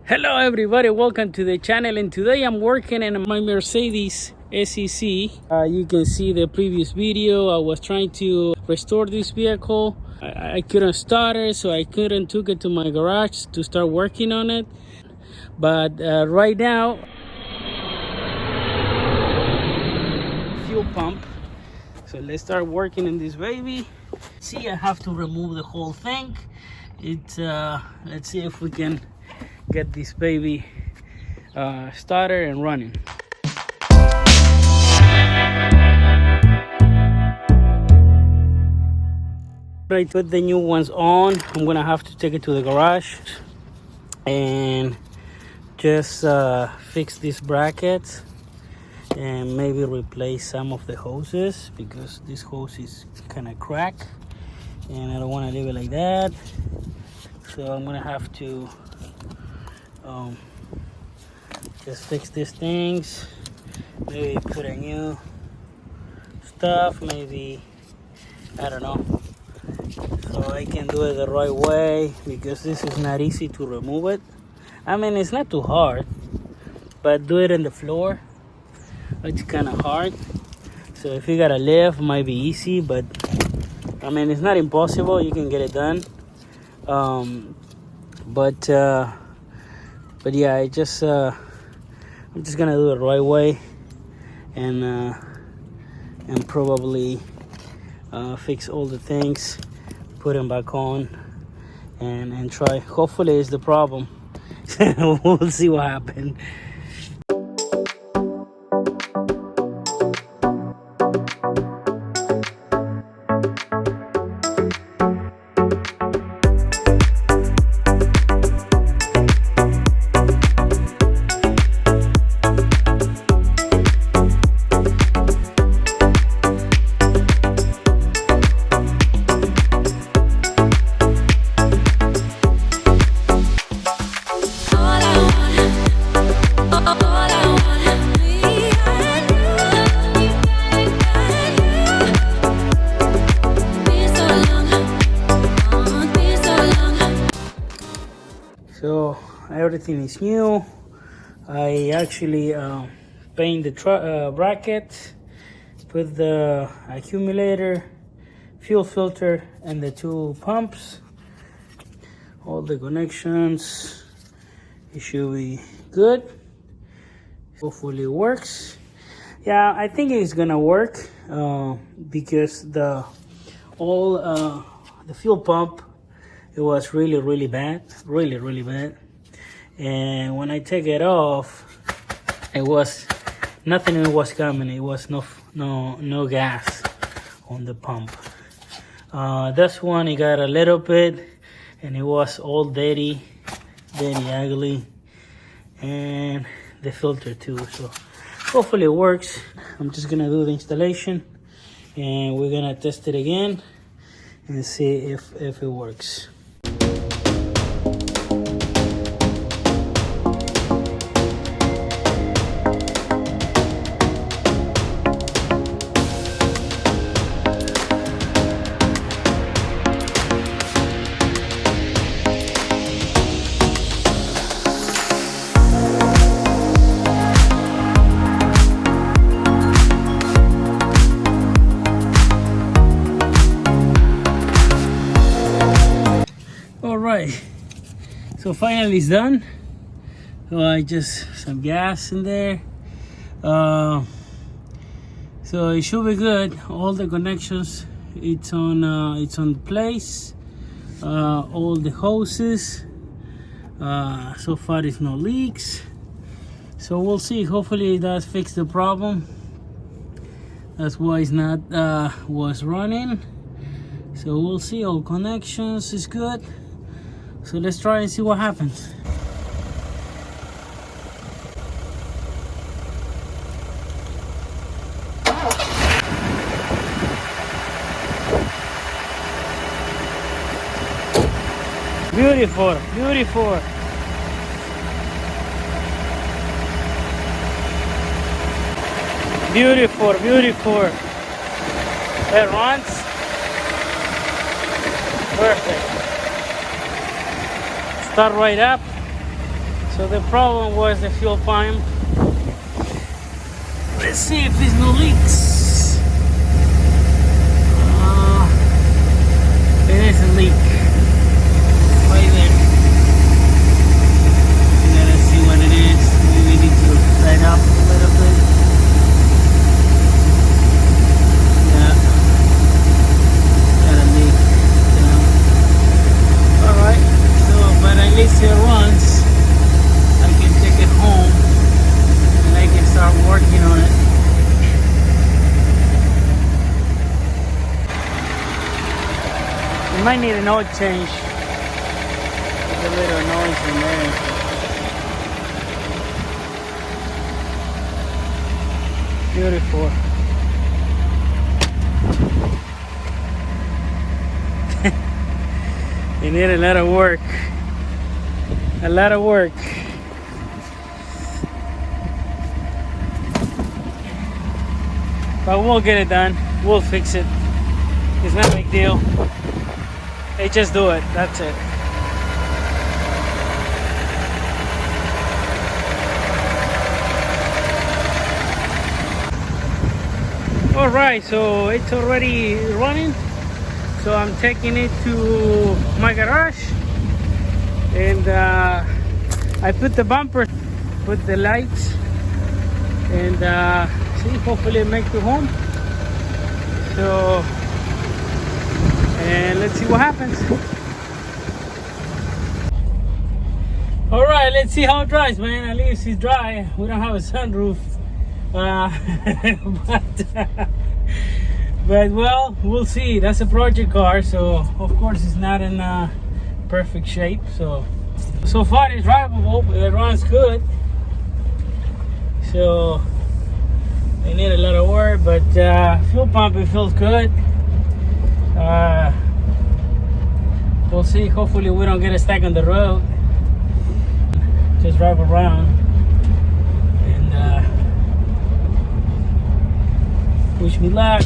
Hello everybody, welcome to the channel, and today I'm working in my Mercedes SEC. You can see the previous video. I was trying to restore this vehicle. I couldn't start it, so I couldn't took it to my garage to start working on it. But right now, fuel pump. So let's start working in this baby. See, I have to remove the whole thing. Let's see if we can get this baby started and running. I put the new ones on. I'm gonna have to take it to the garage and just fix these brackets and maybe replace some of the hoses, because this hose is kind of cracked and I don't want to leave it like that. So I'm gonna have to just fix these things, maybe put a new stuff, maybe, I don't know, so I can do it the right way, because this is not easy to remove it. I mean, it's not too hard, but do it on the floor, it's kind of hard. So if you got a lift, it might be easy, but I mean, it's not impossible. You can get it done. But yeah, I'm just gonna do it the right way, and probably fix all the things, put them back on, and try. Hopefully it's the problem. We'll see what happens. So everything is new. I actually paint the bracket, put the accumulator, fuel filter, and the two pumps. All the connections, it should be good. Hopefully it works. Yeah, I think it's gonna work because the fuel pump, it was really bad, really bad. And when I take it off, it was nothing. It was coming. It was no gas on the pump. This one, it got a little bit, and it was all dirty, ugly, and the filter too. So hopefully it works. I'm just gonna do the installation, and we're gonna test it again and see if it works. Alright, so finally it's done. So I just some gas in there. So it should be good. All the connections, it's on place. All the hoses. So far there's no leaks. So we'll see. Hopefully it does fix the problem. That's why it's not was running. So we'll see. All connections is good. So let's try and see what happens. Beautiful, beautiful. Beautiful, beautiful. It runs. Perfect. Start right up. So the problem was the fuel pump. Let's see if there's no leaks. There is a leak right there. Let's see what it is. Maybe we need to light up a little bit. Yeah, got a leak. Yeah. All right. So, but at least it runs. I can take it home and I can start working on it. You might need an oil change. There's a little noise in there. Beautiful. You need a lot of work. A lot of work. But we'll get it done. We'll fix it. It's not a big deal. Hey, just do it. That's it. All right, so it's already running. So I'm taking it to my garage, and I put the bumper, put the lights, and see, hopefully it makes it home. So, and let's see what happens. All right, let's see how it dries, man. At least it's dry. We don't have a sunroof, but well, we'll see. That's a project car, so of course it's not in perfect shape. So far it's drivable. It runs good. So they need a lot of work, but fuel pump, it feels good. We'll see. Hopefully we don't get stuck on the road. Just drive around and wish me luck.